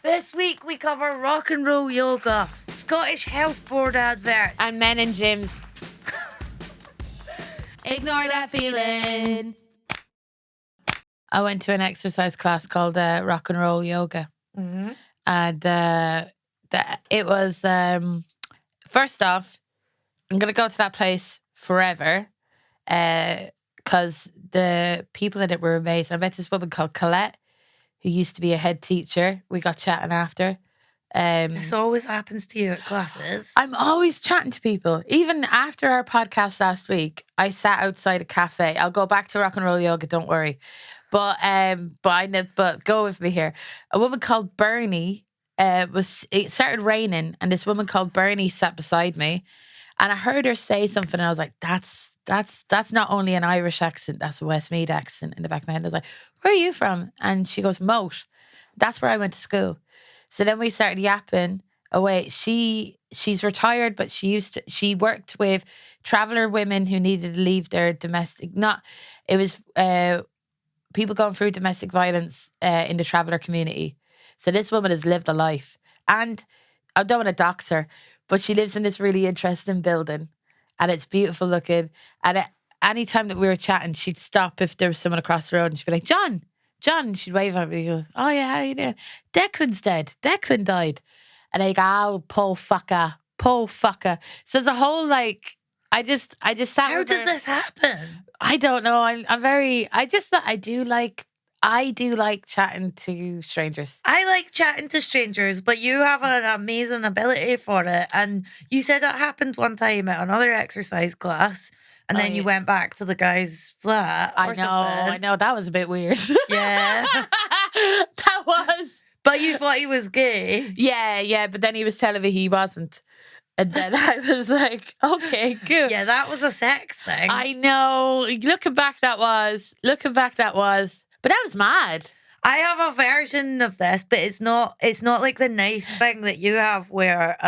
This week we cover rock and roll yoga, Scottish Health Board adverts, and men in gyms. Ignore that feeling. I went to an exercise class called rock and roll yoga. Mm-hmm. And it was, first off, I'm going to go to that place forever because the people in it were amazing. I met this woman called Colette, who used to be a head teacher. We got chatting after. This always happens to you at classes. I'm always chatting to people. Even after our podcast last week, I sat outside a cafe. I'll go back to rock and roll yoga, don't worry. But go with me here. A woman called Bernie it started raining, and this woman called Bernie sat beside me, and I heard her say something, and I was like, that's not only an Irish accent, that's a Westmeath accent in the back of my head. I was like, where are you from? And she goes, Moat. That's where I went to school. So then we started yapping away. She's retired, but she worked with traveller women who needed to leave their domestic. It was people going through domestic violence in the traveller community. So this woman has lived a life, and I don't want to dox her, but she lives in this really interesting building, and it's beautiful looking. And any time that we were chatting, she'd stop if there was someone across the road, and she'd be like, John. And she'd wave at me. He goes, oh yeah, how you doing? Declan's dead. Declan died. And I go, oh, poor fucker. So there's a whole I just sat. How does this happen? I don't know. I do like chatting to strangers. I like chatting to strangers, but you have an amazing ability for it. And you said that happened one time at another exercise class. And then you went back to the guy's flat. I know. That was a bit weird. Yeah. That was. But you thought he was gay. Yeah. But then he was telling me he wasn't. And then I was like, okay, good. Yeah, that was a sex thing. I know. Looking back, that was. But that was mad. I have a version of this, but it's not like the nice thing that you have where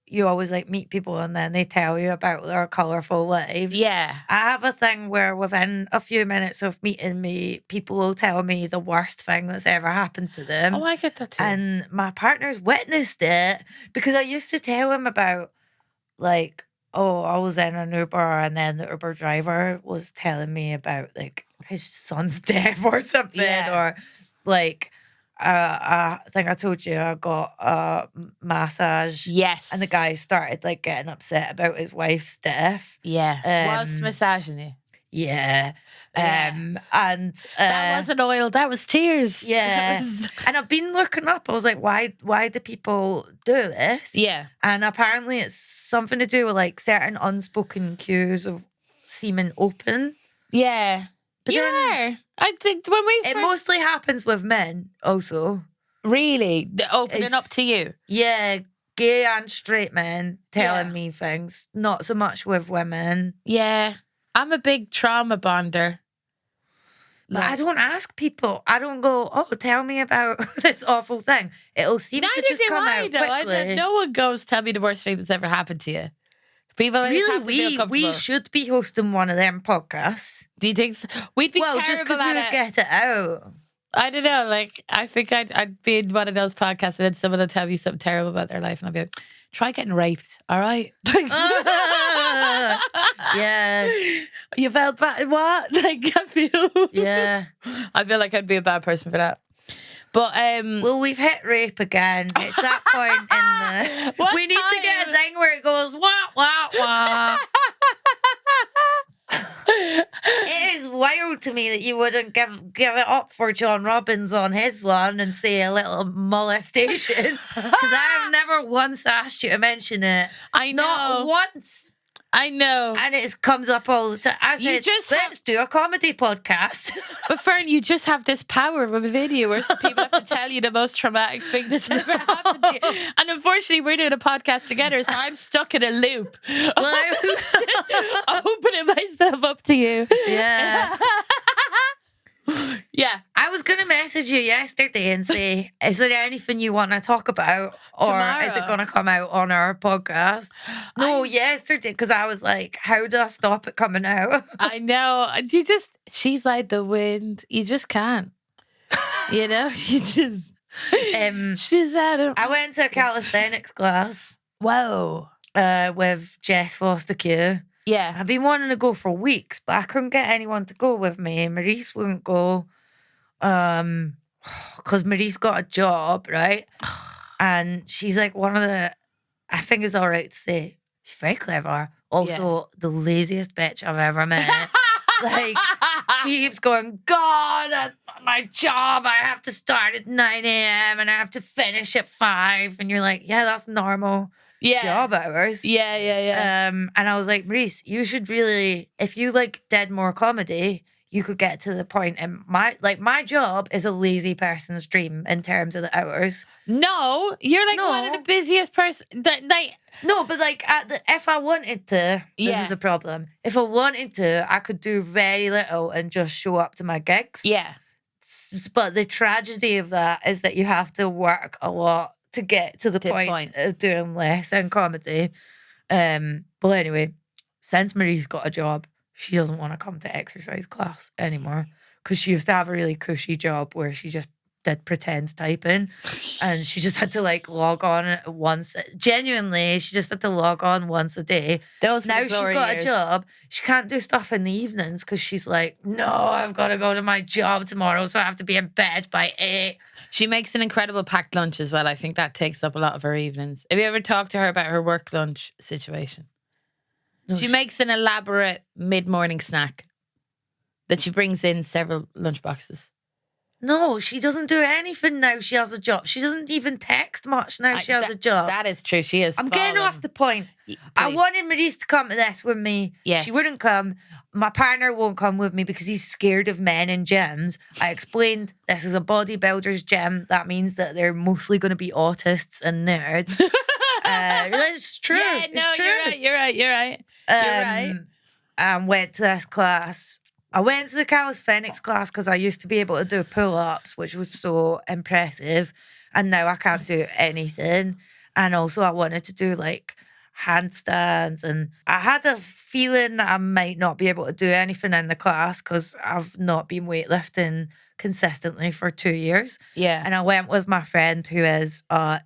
you always meet people and then they tell you about their colourful lives. Yeah. I have a thing where within a few minutes of meeting me, people will tell me the worst thing that's ever happened to them. Oh, I get that too. And my partner's witnessed it because I used to tell him about I was in an Uber and then the Uber driver was telling me about his son's death or something. Yeah. Or I think I told you I got a massage. Yes. And the guy started getting upset about his wife's death. Yeah. Was massaging you? Yeah. And that wasn't oil, that was tears. Yeah. And I've been looking up. I was like, why do people do this? Yeah. And apparently it's something to do with certain unspoken cues of semen open. Yeah. But I think when it mostly happens with men also. Really? Opening up to you? Yeah, gay and straight men telling me things. Not so much with women. Yeah. I'm a big trauma bonder. But I don't ask people. I don't go, oh, tell me about this awful thing. It'll seem to just come out quickly. No one goes, tell me the worst thing that's ever happened to you. People really, we should be hosting one of them podcasts. Do you think so? We'd be terrible just because we would get it out. I don't know. I think I'd be in one of those podcasts and then someone will tell me something terrible about their life and I'll be like, try getting raped, all right? Yeah. You felt bad? What? I feel... Yeah. I feel like I'd be a bad person for that. But well, we've hit rape again. It's that point in the... we need to get a thing where it goes, wah, wah, wah. It is wild to me that you wouldn't give it up for John Robbins on his one and say a little molestation. Because I have never once asked you to mention it. I know. Not once. I know. And it comes up all the time. I said, let's do a comedy podcast. But Fern, you just have this power with a video where people have to tell you the most traumatic thing that's ever happened to you. And unfortunately, we're doing a podcast together, so I'm stuck in a loop. Opening myself up to you. Yeah. Yeah. I was going to message you yesterday and say, is there anything you want to talk about? Or Tomorrow. Is it going to come out on our podcast? No, yesterday, because I was like, how do I stop it coming out? I know. She's like the wind. You just can't. You know? You just... She's at him. I went to a calisthenics class Whoa. with Jess Foster Q. Yeah. I've been wanting to go for weeks, but I couldn't get anyone to go with me. Maurice wouldn't go. Because Maurice got a job, right? And she's like one of the, I think it's all right to say, she's very clever. Also, the laziest bitch I've ever met. Like, she keeps going, God, at my job, I have to start at 9 a.m. and I have to finish at 5. And you're like, yeah, that's normal job hours. Yeah. And I was like, Maurice, you should really, if you like did more comedy, you could get to the point. And my job is a lazy person's dream in terms of the hours. No, you're like one of the busiest person. No, but like if I wanted to, this is the problem. If I wanted to, I could do very little and just show up to my gigs. Yeah. But the tragedy of that is that you have to work a lot to get to the point of doing less in comedy. But anyway, since Marie's got a job, she doesn't want to come to exercise class anymore because she used to have a really cushy job where she just did pretend typing and she just had to like log on once. Genuinely, she just had to log on once a day. Now she's got a job. She can't do stuff in the evenings because she's like, no, I've got to go to my job tomorrow, so I have to be in bed by 8. She makes an incredible packed lunch as well. I think that takes up a lot of her evenings. Have you ever talked to her about her work lunch situation? No, she makes an elaborate mid-morning snack that she brings in several lunch boxes. No, she doesn't do anything now she has a job. She doesn't even text much now she has a job. That is true. She is. I'm getting off the point. Please. I wanted Maurice to come to this with me. Yes. She wouldn't come. My partner won't come with me because he's scared of men in gyms. I explained this is a bodybuilder's gym. That means that they're mostly going to be autists and nerds. It's true. Yeah, no, it's true. You're right. Went to this class. I went to the calisthenics class because I used to be able to do pull-ups, which was so impressive. And now I can't do anything. And also I wanted to do like handstands. And I had a feeling that I might not be able to do anything in the class because I've not been weightlifting consistently for 2 years. Yeah. And I went with my friend who is a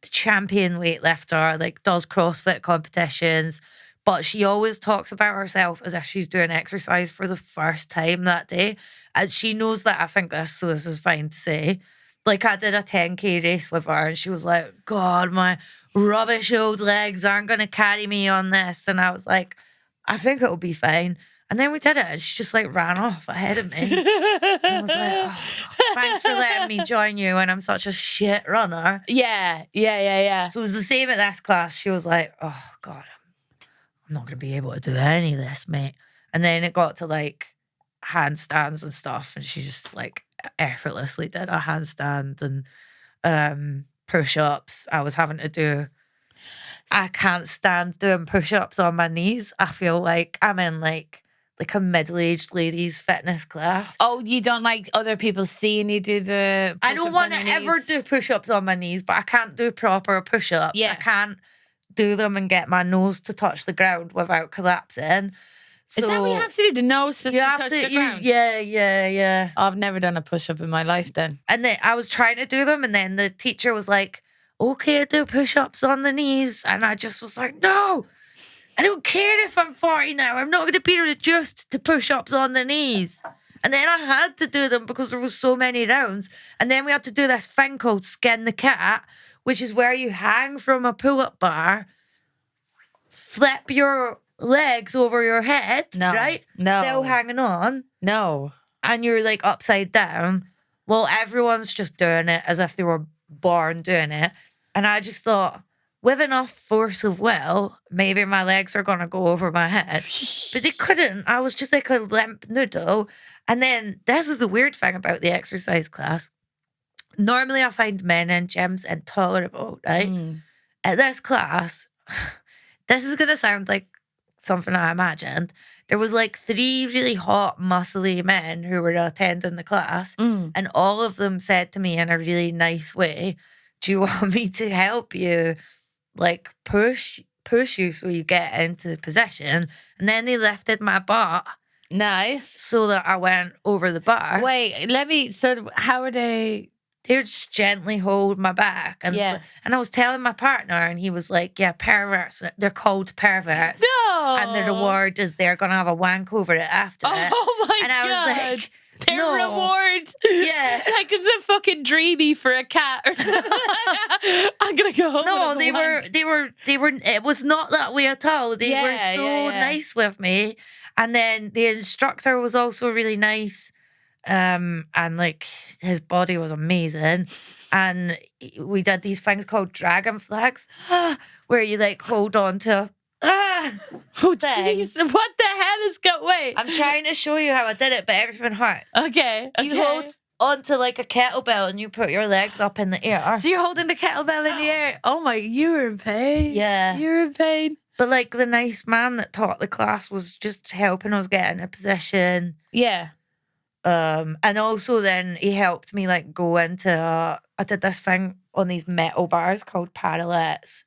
champion weightlifter, like does CrossFit competitions. But she always talks about herself as if she's doing exercise for the first time that day. And she knows that I think this, so this is fine to say. Like, I did a 10K race with her, and she was like, God, my rubbish old legs aren't going to carry me on this. And I was like, I think it'll be fine. And then we did it, and she just, like, ran off ahead of me. And I was like, oh, thanks for letting me join you, and I'm such a shit runner. Yeah. So it was the same at this class. She was like, oh, God, I'm not going to be able to do any of this, mate. And then it got to like handstands and stuff. And she just like effortlessly did a handstand and push-ups. I was having to do, I can't stand doing push-ups on my knees. I feel like I'm in like a middle-aged ladies fitness class. Oh, you don't like other people seeing you do the I don't want to ever do push-ups on my knees, but I can't do proper push-ups. Yeah. I can't do them and get my nose to touch the ground without collapsing. So is that what you have to do? The nose to touch the ground? Yeah. Oh, I've never done a push-up in my life then. And then I was trying to do them and then the teacher was like, okay, do push-ups on the knees. And I just was like, no, I don't care if I'm 40 now. I'm not going to be reduced to push-ups on the knees. And then I had to do them because there was so many rounds. And then we had to do this thing called skin the cat, which is where you hang from a pull-up bar, flip your legs over your head, right? No. Still hanging on. No. And you're like upside down. Well, everyone's just doing it as if they were born doing it. And I just thought, with enough force of will, maybe my legs are going to go over my head. But they couldn't. I was just like a limp noodle. And then this is the weird thing about the exercise class. Normally, I find men in gyms intolerable, right? At this class, this is going to sound like something I imagined. There was like 3 really hot, muscly men who were attending the class, and all of them said to me in a really nice way, do you want me to help you, like push you so you get into the position? And then they lifted my butt. Nice. So that I went over the bar. Wait, so how are they... they would just gently hold my back. And I was telling my partner, and he was like, yeah, perverts, they're called perverts. No. And the reward is they're going to have a wank over it after it. Oh my God. And I was like, their no. reward. Yeah. Like it's a fucking dreamy for a cat or something. I'm going to go home. No, they were, it was not that way at all. They were so nice with me. And then the instructor was also really nice. And like his body was amazing. And we did these things called dragon flags, where you like hold on to oh jeez, what the hell is going? Wait, I'm trying to show you how I did it, but everything hurts. Okay. You hold onto like a kettlebell and you put your legs up in the air. So you're holding the kettlebell in the air. Oh my, you were in pain. Yeah, you were in pain. But like the nice man that taught the class was just helping us get in a position. Yeah. And also then he helped me like go into I did this thing on these metal bars called parallettes,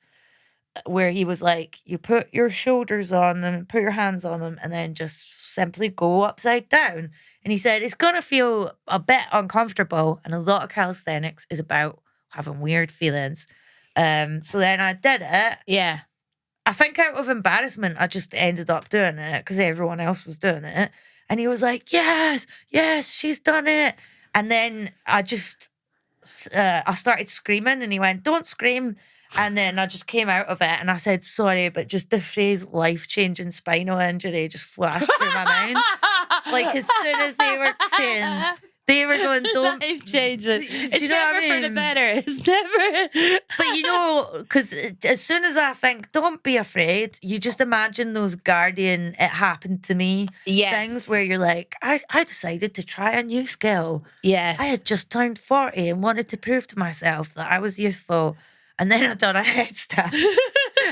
where he was like, you put your shoulders on them, put your hands on them, and then just simply go upside down. And he said, it's going to feel a bit uncomfortable. And a lot of calisthenics is about having weird feelings. So then I did it. Yeah. I think out of embarrassment, I just ended up doing it because everyone else was doing it. And he was like, yes, she's done it. And then I just, I started screaming and he went, don't scream. And then I just came out of it and I said, sorry, but just the phrase life-changing spinal injury just flashed through my mind. Like as soon as they were saying, they were going, don't. Life-changing. It's you know never what I mean? for the better. It's never. But you know, because as soon as I think, don't be afraid, you just imagine those Guardian, it happened to me things where you're like, I decided to try a new skill. Yeah. I had just turned 40 and wanted to prove to myself that I was youthful. And then I done a headstand.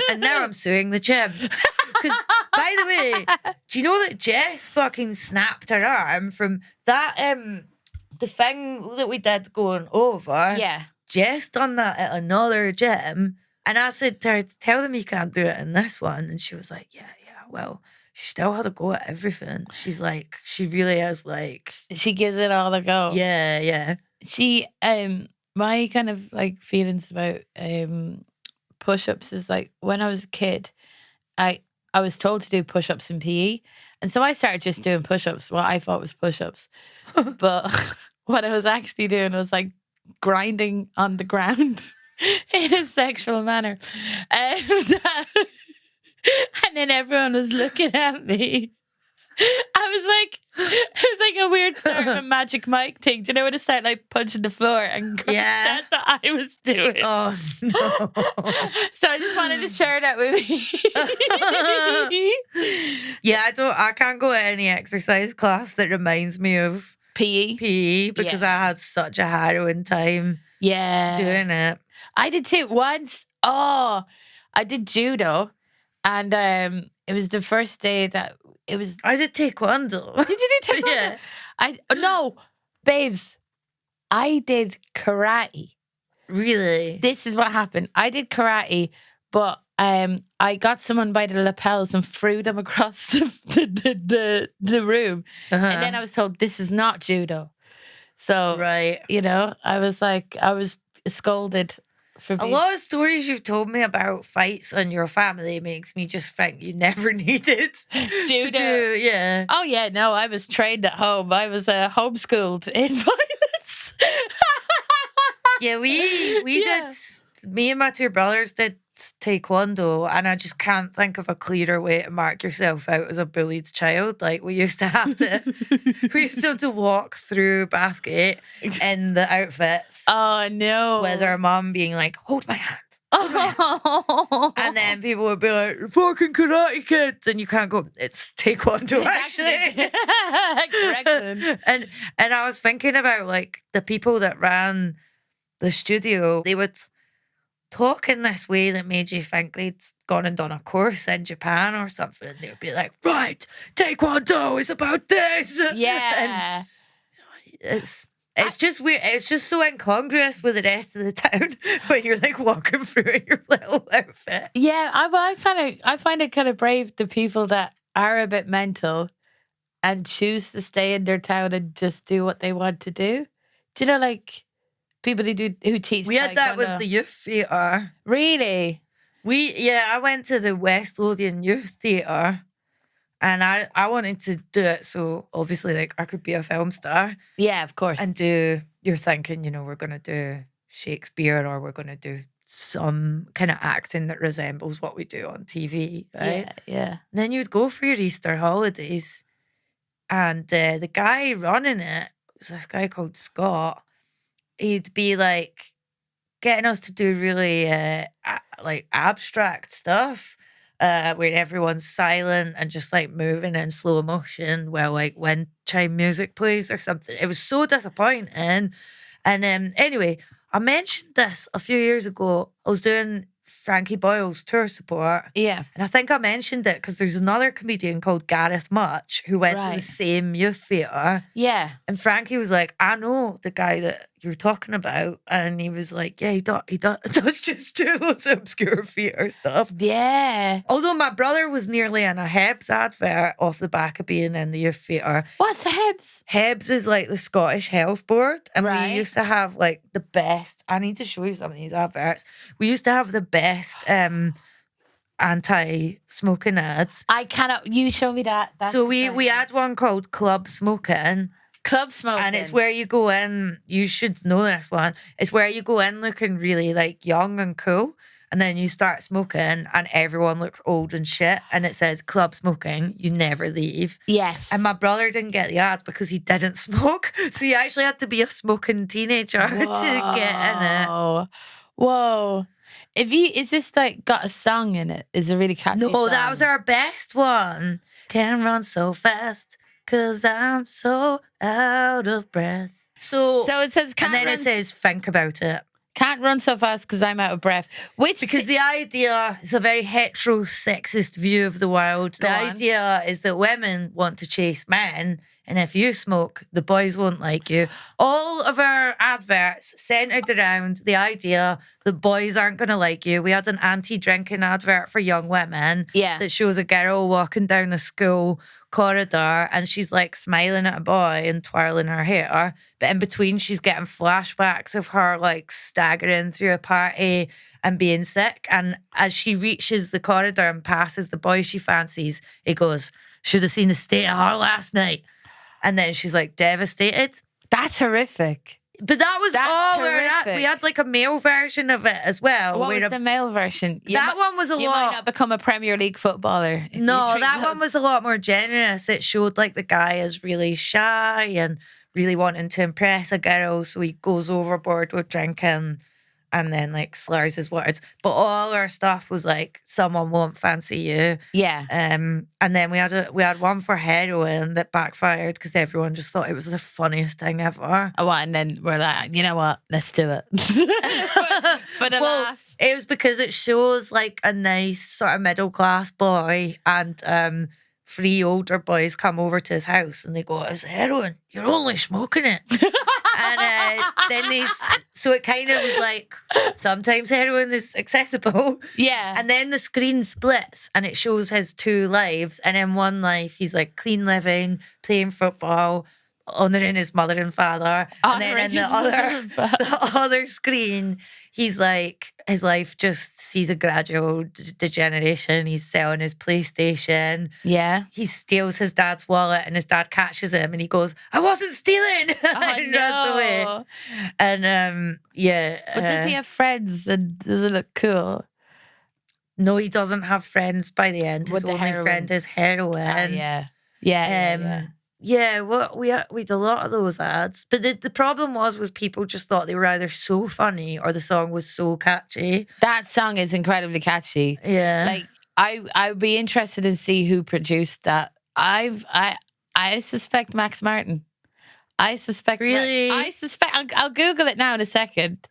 And now I'm suing the gym. Because, by the way, do you know that Jess fucking snapped her arm from that, the thing that we did going over? Yeah. Jess done that at another gym. And I said to her, tell them you can't do it in this one. And she was like, yeah, well, she still had a go at everything. She's like, she really is like. She gives it all a go. Yeah. She, my kind of like feelings about push-ups is like when I was a kid, I was told to do push-ups in PE, and so I started just doing push-ups. What I thought was push-ups, but what I was actually doing was like grinding on the ground in a sexual manner, and then everyone was looking at me. It was like a weird start of a Magic Mike thing. Do you know when to start like punching the floor and that's what I was doing. Oh no. So I just wanted to share that with you. Yeah, I can't go to any exercise class that reminds me of PE because I had such a harrowing time doing it. I did too. Once, I did judo, and it was the first day that it was. I did taekwondo. Did you do taekwondo? Yeah. No, babes. I did karate. Really? This is what happened. I did karate, but I got someone by the lapels and threw them across the room, and then I was told this is not judo. So right, I was scolded. A lot of stories you've told me about fights and your family makes me just think you never needed judo. To do, yeah. Oh yeah, no, I was trained at home. I was homeschooled in violence. Yeah, we did. Me and my two brothers did taekwondo, and I just can't think of a clearer way to mark yourself out as a bullied child. Like we used to have to walk through Bathgate in the outfits. Oh no! With our mum being like, "Hold my hand." Oh. And then people would be like, fucking karate kids, and you can't go, it's taekwondo actually. Correction. And I was thinking about like the people that ran the studio, they would talk in this way that made you think they'd gone and done a course in Japan or something. They would be like, right, taekwondo is about this. Yeah. And it's just weird. It's just so incongruous with the rest of the town when you're like walking through in your little outfit. Yeah, I find it kind of brave the people that are a bit mental and choose to stay in their town and just do what they want to do. Do you know, like People who teach. We had that with taekwondo. the youth theatre. Really? I went to the West Lothian Youth Theatre, and I wanted to do it so obviously like I could be a film star Yeah, of course. and do. You're thinking, we're gonna do Shakespeare or we're gonna do some kind of acting that resembles what we do on TV, right? Yeah. And then you'd go for your Easter holidays, and the guy running it was this guy called Scott. He'd be like getting us to do really like abstract stuff where everyone's silent and just like moving in slow motion while like wind chime music plays or something. It was so disappointing. And anyway, I mentioned this a few years ago. I was doing Frankie Boyle's tour support. Yeah. And I think I mentioned it because there's another comedian called Gareth Much who went to Right. the same youth theatre. Yeah. And Frankie was like, I know the guy that you're talking about. And he was like, yeah, he does just do loads of obscure theatre stuff. Yeah. Although my brother was nearly in a Hebs advert off the back of being in the youth theatre. What's the Hebs? Hebs is like the Scottish Health Board. And Right. we used to have like the best, I need to show you some of these adverts. We used to have the best anti-smoking ads. I cannot. You show me that. That's So we exciting. had one called Club Smoking. Club smoking. And it's where you go in, you should know this one. It's where you go in looking really like young and cool. And then you start smoking and everyone looks old and shit. And it says club smoking, you never leave. Yes. And my brother didn't get the ad because he didn't smoke. So he actually had to be a smoking teenager to get in it. Whoa. Is this like got a song in it? Is it really catchy? No, that song? was our best one. Can't run so fast because I'm so out of breath. So it says and then it says think about it. can't run so fast because I'm out of breath. Because the idea is a very heterosexist view of the world. The idea is that women want to chase men, and if you smoke, the boys won't like you. All of our adverts centered around the idea that boys aren't going to like you. We had an anti-drinking advert for young women that shows a girl walking down the school corridor and she's like smiling at a boy and twirling her hair, but in between she's getting flashbacks of her like staggering through a party and being sick, and as she reaches the corridor and passes the boy she fancies, it goes, should have seen the state of her last night. And then she's like devastated. That's horrific. But that was all horrific. we had like a male version of it as well. What was the male version? That one was a You lot. might not become a Premier League footballer. No, that one was a lot more generous. It showed like the guy is really shy and really wanting to impress a girl, so he goes overboard with drinking and then like slurs his words. But all our stuff was like, someone won't fancy you. Yeah. And then we had one for heroin that backfired because everyone just thought it was the funniest thing ever. Oh, and then we're like, you know what? Let's do it. for the laugh. It was because it shows like a nice sort of middle class boy and three older boys come over to his house and they go, it's heroin, you're only smoking it. And then so it kind of was like, sometimes heroin is accessible. Yeah. And then the screen splits and it shows his two lives. And in one life, he's like clean living, playing football, honouring his mother and father. And then in the other screen, he's like, his life just sees a gradual degeneration. He's selling his PlayStation. Yeah. He steals his dad's wallet and his dad catches him and he goes, I wasn't stealing. And runs away. And But does he have friends and does it look cool? No, he doesn't have friends by the end. His With the only heroin. friend is heroin. Yeah. Yeah, we did a lot of those ads. But the problem was people just thought they were either so funny or the song was so catchy. That song is incredibly catchy. Yeah. Like I'd be interested in see who produced that. I suspect Max Martin. I suspect. Really? I'll Google it now in a second,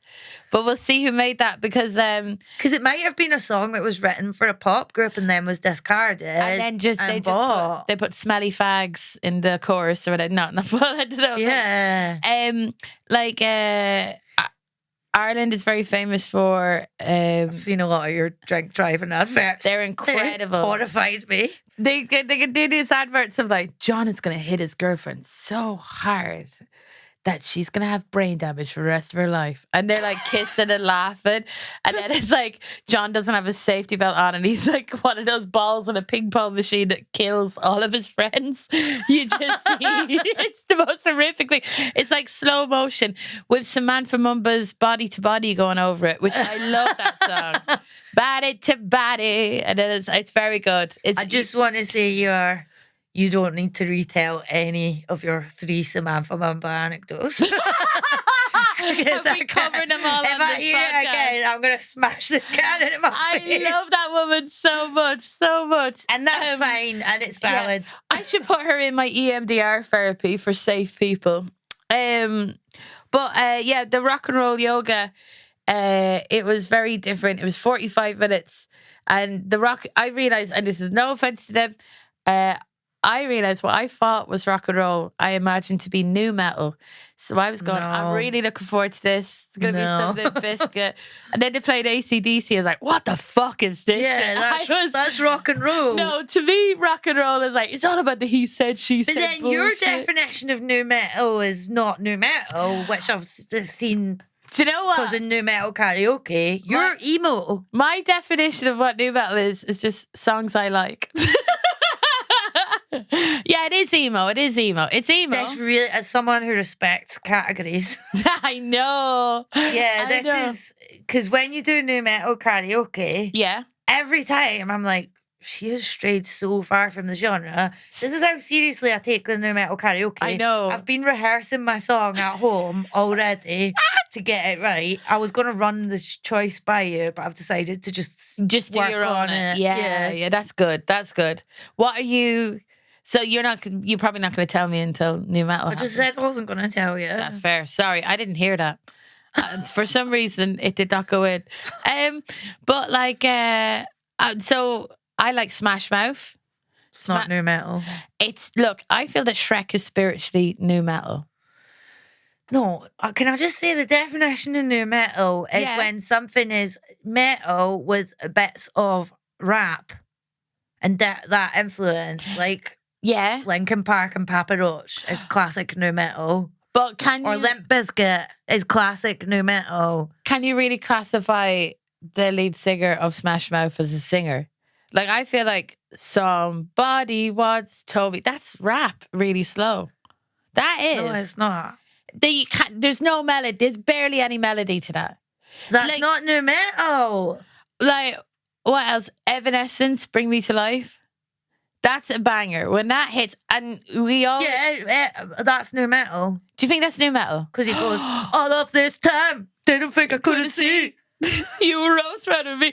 but we'll see who made that because it might have been a song that was written for a pop group and then was discarded. And then they put smelly fags in the chorus or whatever. No, I don't know. Yeah. Ireland is very famous for. I've seen a lot of your drink driving adverts. They're incredible. It horrifies me. They can do these adverts of like, John is going to hit his girlfriend so hard that she's going to have brain damage for the rest of her life. And they're like kissing and laughing. And then it's like John doesn't have his safety belt on and he's like one of those balls in a ping pong machine that kills all of his friends. You just see, it's the most horrific thing. It's like slow motion with Samantha Mumba's Body to Body going over it, which I love that song. Body to Body. And it's very good. I just want to say you don't need to retell any of your 3 Samantha Mumba anecdotes. Have we covered them all if on I this hear it podcast? again, I'm going to smash this can into my face. I love that woman so much. And that's fine, and it's valid. Yeah, I should put her in my EMDR therapy for safe people. The rock and roll yoga, it was very different. It was 45 minutes. And I realised, and this is no offence to them, I realised what I thought was rock and roll, I imagined to be new metal. So I was going, I'm really looking forward to this. It's going to be something biscuit. And then they played AC/DC. I was like, what the fuck is this shit? That's rock and roll. No, to me, rock and roll is like, it's all about the he said, she said But then bullshit. your definition of new metal is not new metal, which I've seen. Do you know what? Because in new metal karaoke, you're emo. My definition of what new metal is just songs I like. Yeah, it is emo. It's emo. That's really, as someone who respects categories. I know. Yeah, is because when you do new metal karaoke, yeah, every time I'm like, she has strayed so far from the genre. This is how seriously I take the new metal karaoke. I know. I've been rehearsing my song at home already to get it right. I was going to run the choice by you, but I've decided to just do work your own on it. Yeah, that's good. What are you? So you're probably not going to tell me until new metal. I just said I wasn't going to tell you. That's fair. Sorry, I didn't hear that. For some reason, it did not go in. But like, so I like Smash Mouth. It's not new metal. I feel that Shrek is spiritually new metal. No, can I just say the definition of new metal is when something is metal with bits of rap and that influence, like Linkin Park and Papa Roach is classic new metal. But or Limp Bizkit is classic new metal. Can you really classify the lead singer of Smash Mouth as a singer? Like, I feel like somebody once told me that's rap really slow. That is. No, it's not. There's no melody. There's barely any melody to that. That's not new metal. Like, what else? Evanescence, Bring Me to Life. That's a banger. When that hits, and we all... Yeah, that's new metal. Do you think that's new metal? Because he goes, all of this time, didn't think I couldn't see. You were roast running me.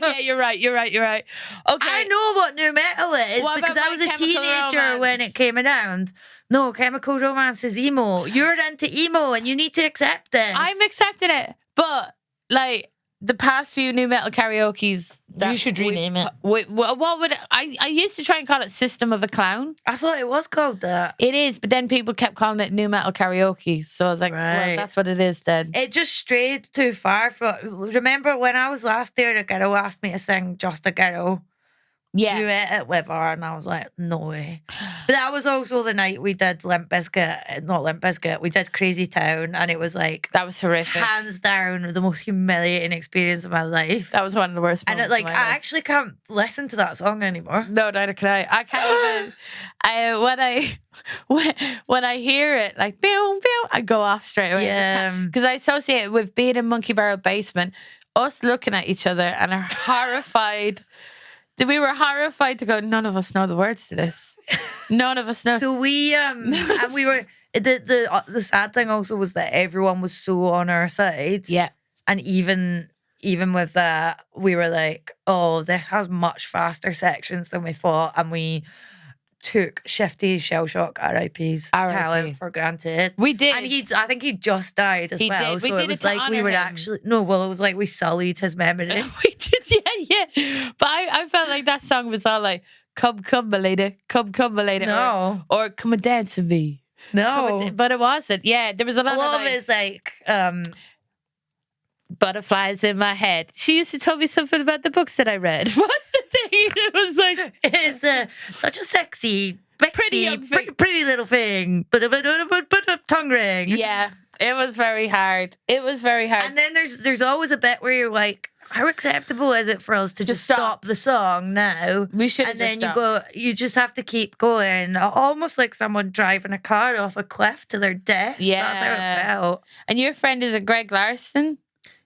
Yeah, you're right. Okay. I know what new metal is because I was a teenager when it came around. No, Chemical Romance is emo. You're into emo and you need to accept this. I'm accepting it. But, like, the past few new metal karaoke's... You should rename it. What would... I used to try and call it System of a Clown. I thought it was called that. It is, but then people kept calling it new metal karaoke. So I was like, well, that's what it is then. It just strayed too far. Remember when I was last there, a girl asked me to sing Just a Girl. Duet it with her, and I was like, no way. But that was also the night we did Limp Bizkit, we did Crazy Town, and it was like, that was horrific. Hands down, the most humiliating experience of my life. That was one of the worst moments. And I actually can't listen to that song anymore. No, neither can I. I can't even. When I hear it, like, boom, boom, I go off straight away. Yeah. Because I associate it with being in Monkey Barrel Basement, us looking at each other and are horrified. We were horrified to go, none of us know the words to this. None of us know. So we and we were the sad thing also was that everyone was so on our side. Yeah. And even with that, we were like, oh, this has much faster sections than we thought, and we took Shifty Shell Shock RIP's talent for granted. We did. And I think he just died as well. Did. So it was like we were actually it was like we sullied his memory. We did, yeah. But I felt like that song was all like, come, my lady, come, my lady. No. Or come and dance with me. No. But it wasn't. Yeah, there was a lot of it is like butterflies in my head. She used to tell me something about the books that I read. What's the thing? It was like, It's such a sexy, Pretty young thing. pretty little thing. But a tongue ring. yeah, it was very hard. It was very hard. And then there's always a bit where you're like, how acceptable is it for us to just stop the song now? We should. And then you just have to keep going, almost like someone driving a car off a cliff to their death. Yeah. That's how it felt. And your friend is Greg Larson.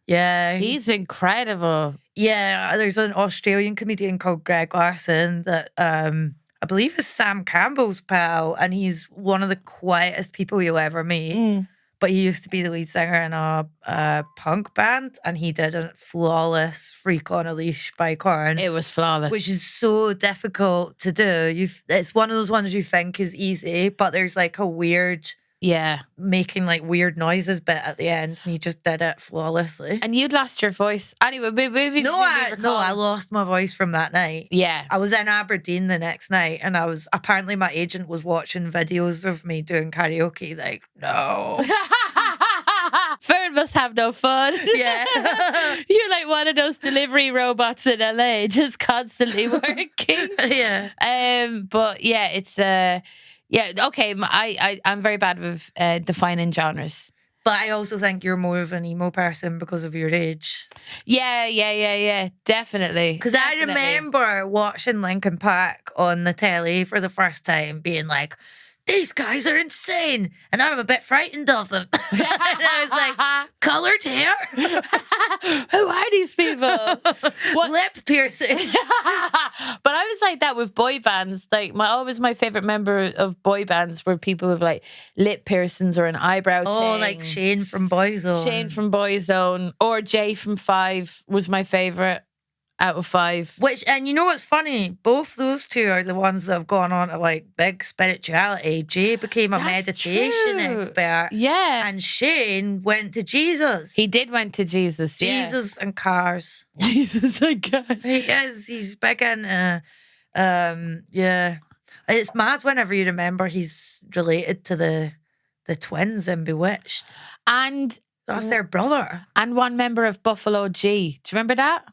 Yeah. He's incredible. Yeah, there's an Australian comedian called Greg Larson that I believe is Sam Campbell's pal, and he's one of the quietest people you'll ever meet. But he used to be the lead singer in a punk band, and he did a flawless Freak on a Leash by Korn. It was flawless. Which is so difficult to do. It's one of those ones you think is easy, but there's like a weird... Yeah. Making like weird noises bit at the end, and he just did it flawlessly. And you'd lost your voice. Anyway, maybe I lost my voice from that night. Yeah. I was in Aberdeen the next night, and apparently my agent was watching videos of me doing karaoke, like, no. Fern must have no fun. Yeah. You're like one of those delivery robots in LA, just constantly working. Yeah. But yeah, it's yeah, okay. I'm very bad with defining genres. But I also think you're more of an emo person because of your age. Yeah. Definitely. Because I remember watching Linkin Park on the telly for the first time, being like, these guys are insane, and I'm a bit frightened of them. And I was like, coloured hair? Who are these people? What? Lip piercing. But I was like that with boy bands. Like always my favourite member of boy bands were people with like lip piercings or an eyebrow thing. Like Shane from Boyzone. Shane from Boyzone. Or Jay from Five was my favourite out of Five. And you know what's funny? Both those two are the ones that have gone on to like big spirituality. Jay became a meditation expert. Yeah. And Shane went to Jesus. He did went to Jesus. Jesus and cars. Jesus and cars. He is. He's big in yeah. It's mad whenever you remember he's related to the twins in Bewitched. And that's their brother. And one member of Buffalo G. Do you remember that?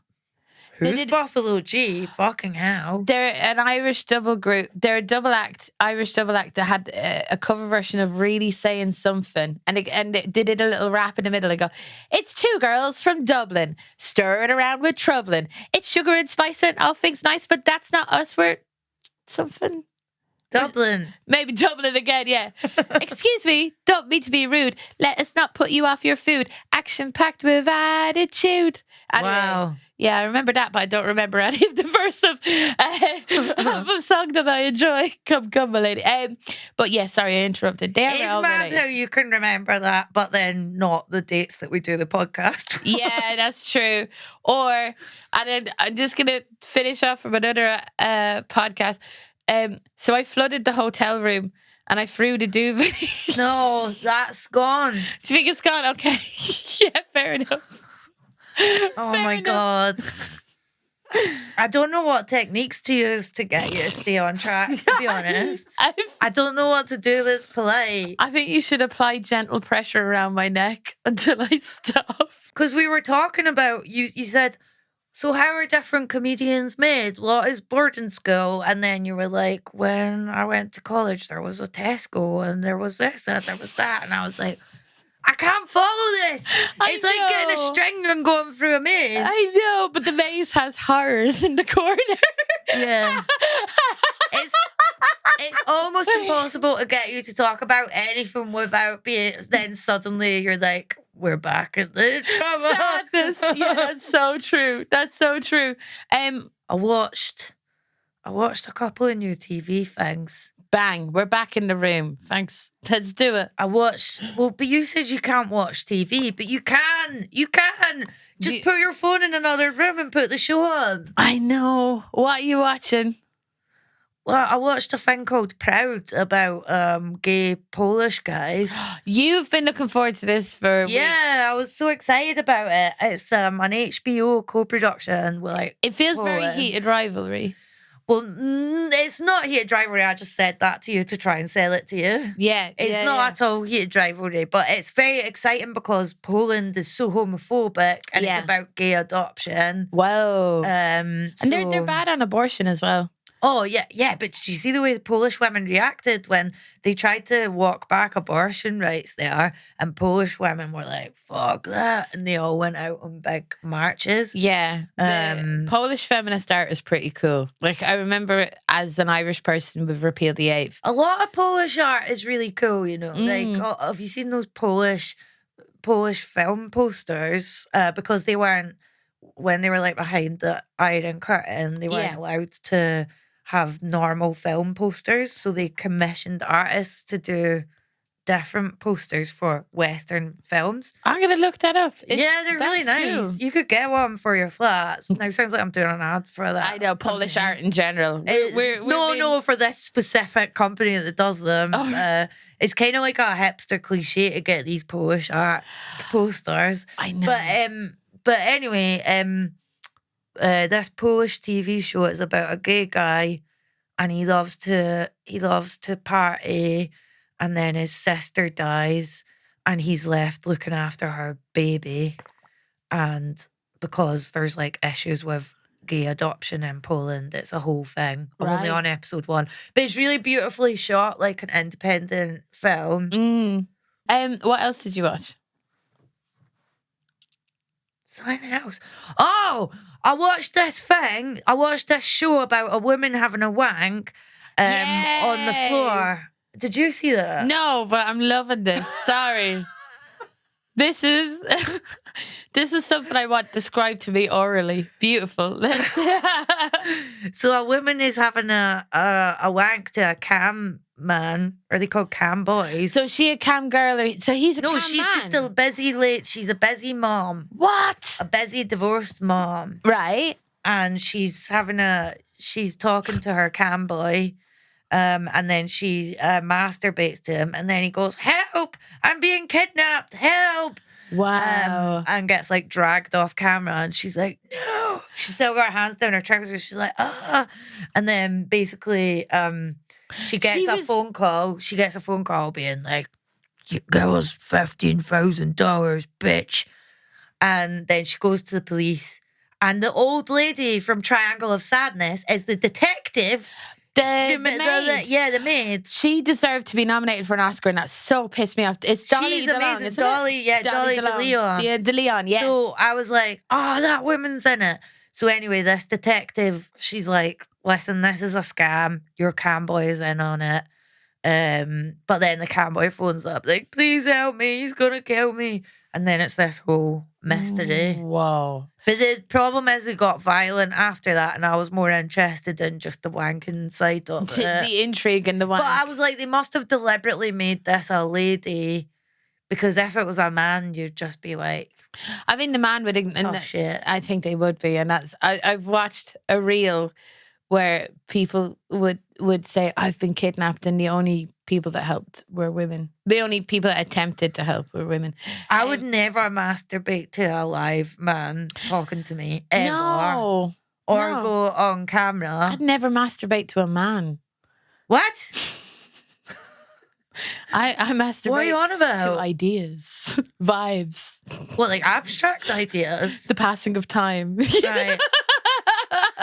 Who's Buffalo G? Fucking hell. They're an Irish double group. They're a Irish double act that had a cover version of Really Saying Something. And they did a little rap in the middle and go, it's two girls from Dublin, stirring around with troubling. It's sugar and spice and all things nice, but that's not us. We're something. Dublin. Maybe Dublin again, yeah. Excuse me, don't mean to be rude. Let us not put you off your food. Action-packed with attitude. Anyway, wow. Yeah, I remember that, but I don't remember any of the verse of a song that I enjoy. Come, my lady. But yeah, sorry, I interrupted. It's mad how you can remember that, but then not the dates that we do the podcast. Yeah, that's true. And then I'm just going to finish off from another podcast. So I flooded the hotel room and I threw the duvet. No, that's gone. Do you think it's gone? Okay. Yeah, fair enough. Oh my God. I don't know what techniques to use to get you to stay on track, to be honest. I don't know what to do that's polite. I think you should apply gentle pressure around my neck until I stop. Because we were talking about, you said, so how are different comedians made? What is boarding school? And then you were like, when I went to college, there was a Tesco and there was this and there was that. And I was like, I can't follow this. It's like getting a string and going through a maze. I know, but the maze has horrors in the corner. Yeah. It's almost impossible to get you to talk about anything without being, then suddenly you're like, we're back at the trouble. Sadness. Yeah, that's so true. That's so true. I watched a couple of new TV things. Bang, we're back in the room. Thanks. Let's do it. But you said you can't watch TV, but you can. You can. Just put your phone in another room and put the show on. I know. What are you watching? Well, I watched a thing called Proud about gay Polish guys. You've been looking forward to this for weeks. I was so excited about it. It's an HBO co-production with like it feels Poland. very heated rivalry. Well, it's not heated drivelry. I just said that to you to try and sell it to you. Yeah. It's not at all heated drivelry, but it's very exciting because Poland is so homophobic and it's about gay adoption. Whoa. And they're bad on abortion as well. Oh, yeah. But did you see the way the Polish women reacted when they tried to walk back abortion rights there? And Polish women were like, fuck that. And they all went out on big marches. Yeah. The Polish feminist art is pretty cool. Like, I remember as an Irish person with Repeal the Eighth. A lot of Polish art is really cool, you know. Like, have you seen those Polish film posters? Because they weren't, when they were like behind the Iron Curtain, they weren't allowed to have normal film posters, so they commissioned artists to do different posters for Western films. I'm gonna look that up. They're really nice. Cool. You could get one for your flats. Now it sounds like I'm doing an ad for that. I know, Polish art in general. No, for this specific company that does them. It's kind of like a hipster cliche to get these Polish art posters. I know. But anyway, this Polish TV show is about a gay guy, and he loves to party, and then his sister dies, and he's left looking after her baby, and because there's like issues with gay adoption in Poland, it's a whole thing. I'm only on episode 1, but it's really beautifully shot, like an independent film. What else did you watch? Something else. Oh, I watched this thing. I watched this show about a woman having a wank on the floor. Did you see that? No, but I'm loving this. Sorry. This is something I want described to me orally. Beautiful. So a woman is having a wank to a cam man. Are they called cam boys? So she a cam girl? So he's a cam man? No, she's just a busy she's a busy mom. What? A busy divorced mom. Right. And she's talking to her cam boy. And then she masturbates to him, and then he goes, "Help! I'm being kidnapped! Help!" Wow. And gets like dragged off camera, and she's like, "No!" She's still got her hands down her trousers. She's like, "Ah!" And then basically, she gets a phone call. She gets a phone call being like, "You give us $15,000, bitch!" And then she goes to the police, and the old lady from Triangle of Sadness is the detective. The maid. The maid. She deserved to be nominated for an Oscar, and that so pissed me off. It's Dolly She's DeLeon, amazing. isn't Dolly, it? yeah, Dolly DeLeon. Yeah, DeLeon, yes. So I was like, oh, that woman's in it. So anyway, this detective, she's like, listen, this is a scam. Your cam boy is in on it. But then the cam boy phones up, like, please help me. He's going to kill me. And then it's this whole mystery. Whoa. But the problem is it got violent after that, and I was more interested in just the wanking side of it. The intrigue and the wank. But I was like, they must have deliberately made this a lady, because if it was a man, you'd just be like, I think the man would, shit. I think they would be, and that's. I've watched a reel where people would say, I've been kidnapped, and the only people that helped were women. The only people that attempted to help were women. I would never masturbate to a live man talking to me, ever. No. Or go on camera. I'd never masturbate to a man. What? I masturbate what are you on about? to ideas, vibes. What, like abstract ideas? The passing of time. Right.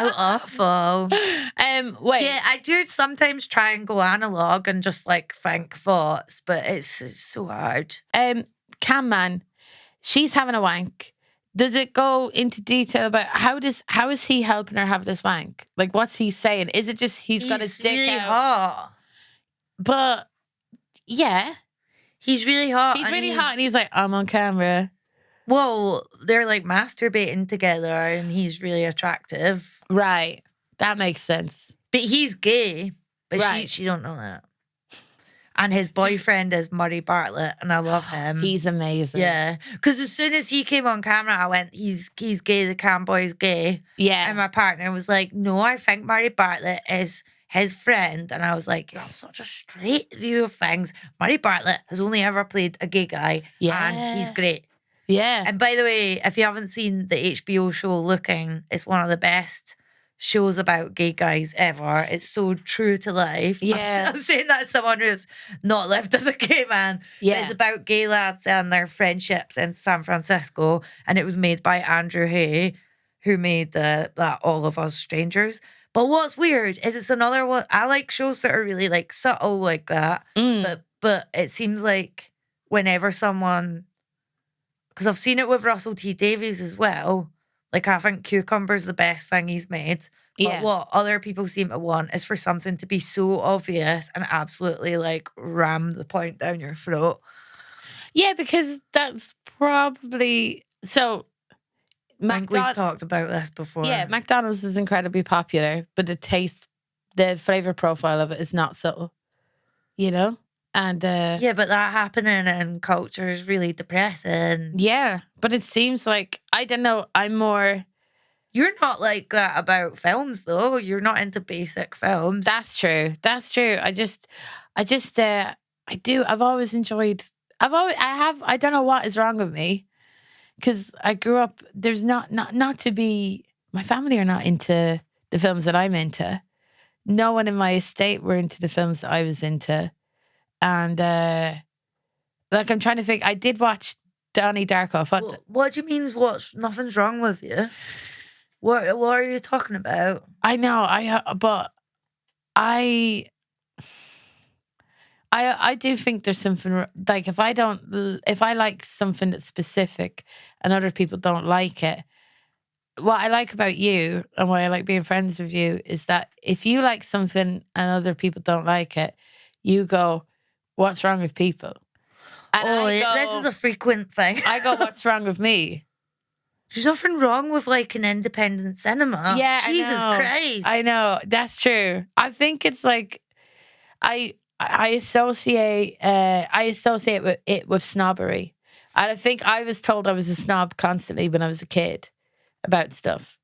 Oh, awful. Wait. Yeah, I do sometimes try and go analog and just like think thoughts, but it's so hard. Cam man, she's having a wank. Does it go into detail about how is he helping her have this wank? Like, what's he saying? Is it just he's got his dick really out? Hot. But yeah, he's really hot. He's really hot, and he's like, I'm on camera. Well, they're like masturbating together, and he's really attractive. Right, that makes sense. But he's gay, but right. she don't know that. And his boyfriend is Murray Bartlett, and I love him. He's amazing. Yeah, because as soon as he came on camera, I went, he's gay, the cam boy's gay. Yeah. And my partner was like, no, I think Murray Bartlett is his friend. And I was like, you have such a straight view of things. Murray Bartlett has only ever played a gay guy. Yeah. And he's great. Yeah. And by the way, if you haven't seen the HBO show Looking, it's one of the best shows about gay guys ever. It's so true to life. Yeah. I'm saying that as someone who's not lived as a gay man. But Yeah. it's about gay lads and their friendships in San Francisco. And it was made by Andrew Hay, who made that All of Us Strangers. But what's weird is it's another one. I like shows that are really like subtle like that. But it seems like whenever someone, because I've seen it with Russell T Davies as well. Like, I think Cucumber's the best thing he's made. But Yeah. what other people seem to want is for something to be so obvious and absolutely like ram the point down your throat. Yeah, because that's probably so. I think we've talked about this before. Yeah, McDonald's is incredibly popular, but the flavor profile of it is not subtle. You know? And yeah, but that happening in culture is really depressing. Yeah, but it seems like, I don't know, I'm more... You're not like that about films, though. You're not into basic films. That's true. I've always enjoyed... I don't know what is wrong with me. Because I grew up, there's not to be... My family are not into the films that I'm into. No one in my estate were into the films that I was into. And like, I'm trying to think. I did watch Donnie Darko. What do you mean? Nothing's wrong with you? What are you talking about? I know. I do think there's something like, if I like something that's specific and other people don't like it. What I like about you and why I like being friends with you is that if you like something and other people don't like it, you go, what's wrong with people? And this is a frequent thing. I go, what's wrong with me? There's nothing wrong with like an independent cinema. Yeah, Jesus Christ. I know, that's true. I think it's like I associate with it with snobbery. And I think I was told I was a snob constantly when I was a kid about stuff.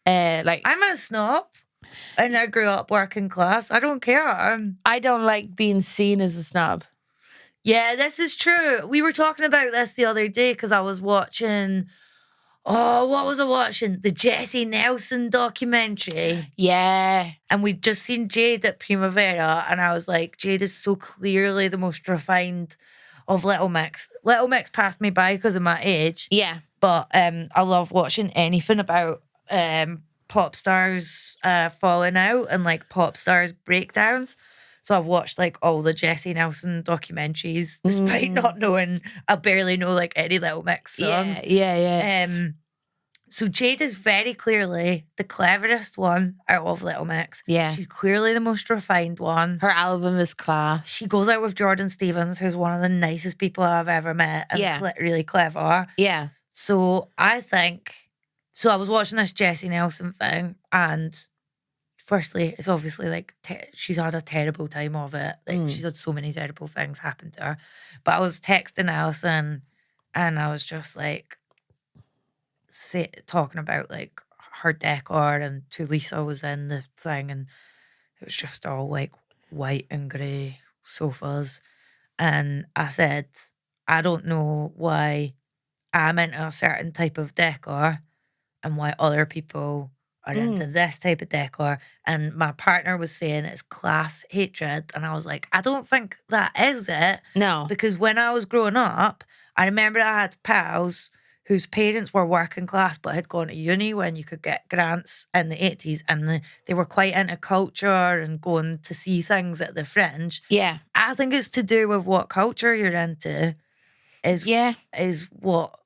Like, I'm a snob. And I grew up working class. I don't care. I don't like being seen as a snob. Yeah, this is true. We were talking about this the other day because I was watching... Oh, what was I watching? The Jessie Nelson documentary. Yeah. And we'd just seen Jade at Primavera, and I was like, Jade is so clearly the most refined of Little Mix. Little Mix passed me by because of my age. Yeah. But I love watching anything about pop stars falling out and like pop stars breakdowns. So I've watched like all the Jessie Nelson documentaries, despite not knowing, I barely know like any Little Mix songs. Yeah. So Jade is very clearly the cleverest one out of Little Mix. Yeah. She's clearly the most refined one. Her album is class. She goes out with Jordan Stevens, who's one of the nicest people I've ever met and really clever. Yeah. So I was watching this Jessie Nelson thing, and firstly, it's obviously like she's had a terrible time of it. Like she's had so many terrible things happen to her. But I was texting Alison, and I was just like talking about like her decor, and Tulisa was in the thing, and it was just all like white and grey sofas. And I said, I don't know why I'm into a certain type of decor and why other people are into this type of decor. And my partner was saying it's class hatred. And I was like, I don't think that is it. No. Because when I was growing up, I remember I had pals whose parents were working class but had gone to uni when you could get grants in the 80s. And they were quite into culture and going to see things at the Fringe. Yeah. I think it's to do with what culture you're into is what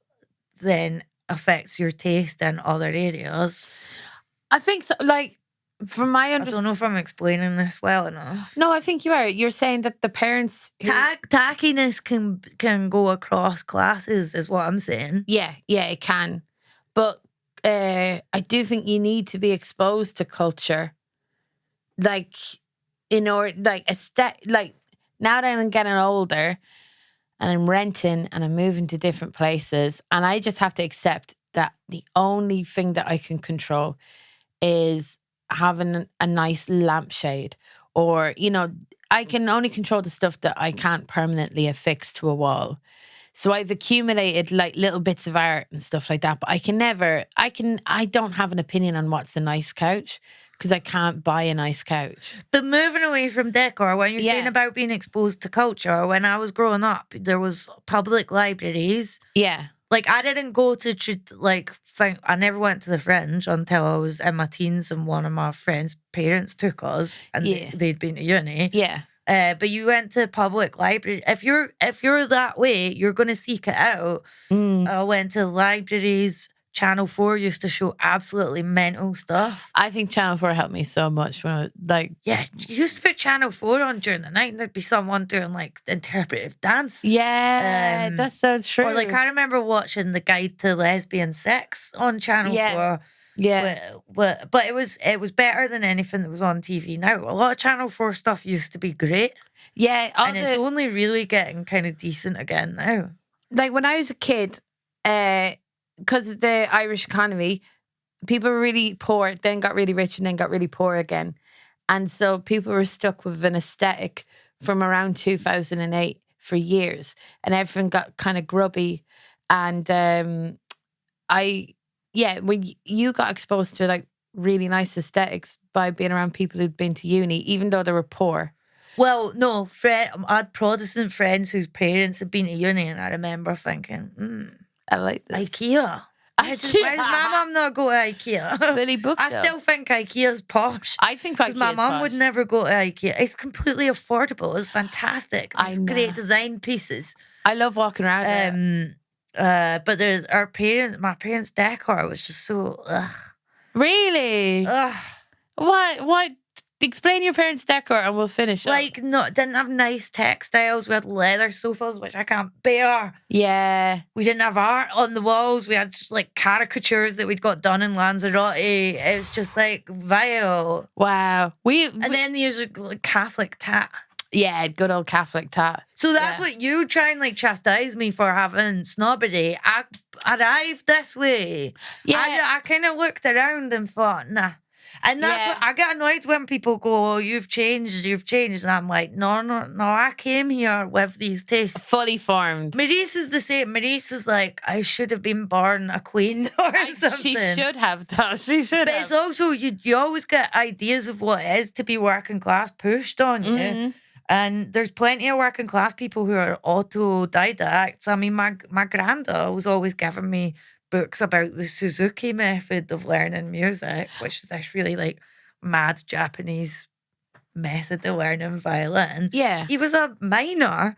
then affects your taste in other areas. I think so, like, from my understanding... I don't know if I'm explaining this well enough. No, I think you are. You're saying that the parents... Tackiness can go across classes, is what I'm saying. Yeah, it can. But I do think you need to be exposed to culture. Like, in order... Like, now that I'm getting older and I'm renting and I'm moving to different places, and I just have to accept that the only thing that I can control is having a nice lampshade, or, you know, I can only control the stuff that I can't permanently affix to a wall. So I've accumulated like little bits of art and stuff like that. But I don't have an opinion on what's a nice couch because I can't buy a nice couch. But moving away from decor, when you're saying about being exposed to culture, when I was growing up, there was public libraries. Yeah. Like, I didn't go to, I never went to the Fringe until I was in my teens, and one of my friends' parents took us, and they'd been to uni. Yeah. But you went to public library. If you're that way, you're going to seek it out. I went to libraries. Channel 4 used to show absolutely mental stuff. I think Channel 4 helped me so much when I you used to put Channel 4 on during the night and there'd be someone doing like interpretive dance. Yeah, that's so true. Or like I remember watching The Guide to Lesbian Sex on Channel 4. Yeah. But it was better than anything that was on TV now. A lot of Channel 4 stuff used to be great. Yeah. And it's only really getting kind of decent again now. Like when I was a kid, because of the Irish economy, people were really poor, then got really rich, and then got really poor again. And so people were stuck with an aesthetic from around 2008 for years. And everything got kind of grubby. And when you got exposed to like really nice aesthetics by being around people who'd been to uni, even though they were poor. Well, no, I had Protestant friends whose parents had been to uni, and I remember thinking, I like this. IKEA. Why does my mum not go to IKEA? Lily Bookshelf. I still think IKEA's posh. I think IKEA's my mum would never go to IKEA. It's completely affordable. It's fantastic. It's great design pieces. I love walking around but my parents' decor was just so ugh. Really? Ugh. What? Explain your parents' decor and we'll finish. Didn't have nice textiles. We had leather sofas, which I can't bear. Yeah. We didn't have art on the walls. We had just like caricatures that we'd got done in Lanzarote. It was just like vile. Wow. And then the usual Catholic tat. Yeah, good old Catholic tat. So that's what you try and like chastise me for having snobbery. I arrived this way. Yeah. I kind of looked around and thought, nah. And that's what I get annoyed when people go, oh, you've changed. And I'm like, no, I came here with these tastes. Fully formed. Maurice is the same. Maurice is like, I should have been born a queen or something. She should have, though. She should But it's also, you always get ideas of what it is to be working class pushed on you. Mm-hmm. And there's plenty of working class people who are autodidacts. I mean, my granda was always giving me books about the Suzuki method of learning music, which is this really like mad Japanese method of learning violin. Yeah. He was a minor.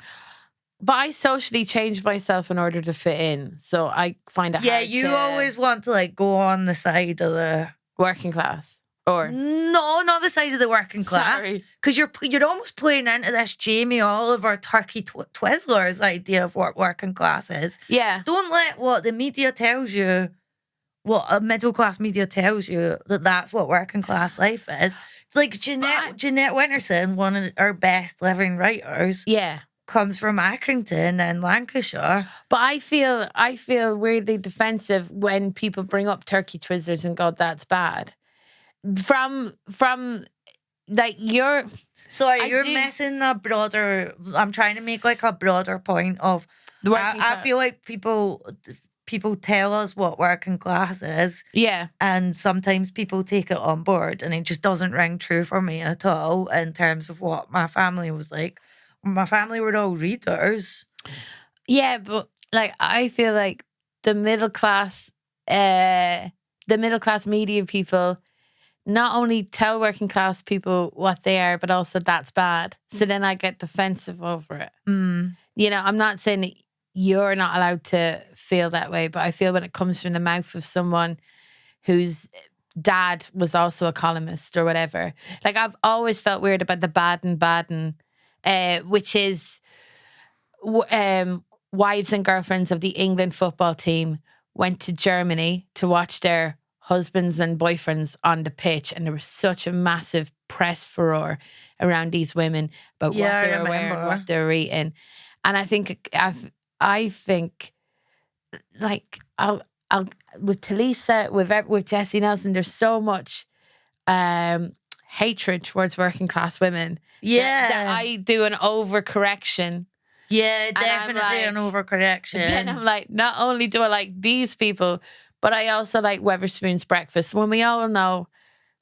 But I socially changed myself in order to fit in. So I find it hard. Yeah, you always want to like go on the side of the working class. Or no, not the side of the working class. Because you're almost playing into this Jamie Oliver Turkey Twizzlers idea of what working class is. Yeah. Don't let what the media tells you, what a middle class media tells you, that's what working class life is. Like Jeanette Winterson, one of our best living writers. Yeah. Comes from Accrington in Lancashire. But I feel weirdly defensive when people bring up Turkey Twizzlers and go, that's bad. From like you're missing a broader. I'm trying to make like a broader point of. I feel like people tell us what working class is. Yeah, and sometimes people take it on board, and it just doesn't ring true for me at all in terms of what my family was like. My family were all readers. Yeah, but like I feel like the middle class media people not only tell working class people what they are, but also that's bad. So then I get defensive over it. Mm. You know, I'm not saying that you're not allowed to feel that way, but I feel when it comes from the mouth of someone whose dad was also a columnist or whatever. Like I've always felt weird about the Baden-Baden, which is wives and girlfriends of the England football team went to Germany to watch their husbands and boyfriends on the pitch, and there was such a massive press furore around these women about what they were wearing, what they were eating. And I think like I'll with Talisa, with Jessie Nelson, there's so much hatred towards working class women. Yeah, that I do an overcorrection Yeah, I'm definitely an like- overcorrection. Then I'm like, not only do I like these people, but I also like Weatherspoon's breakfast. When we all know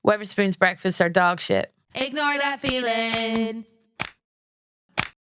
Weatherspoon's breakfasts are dog shit. Ignore that feeling.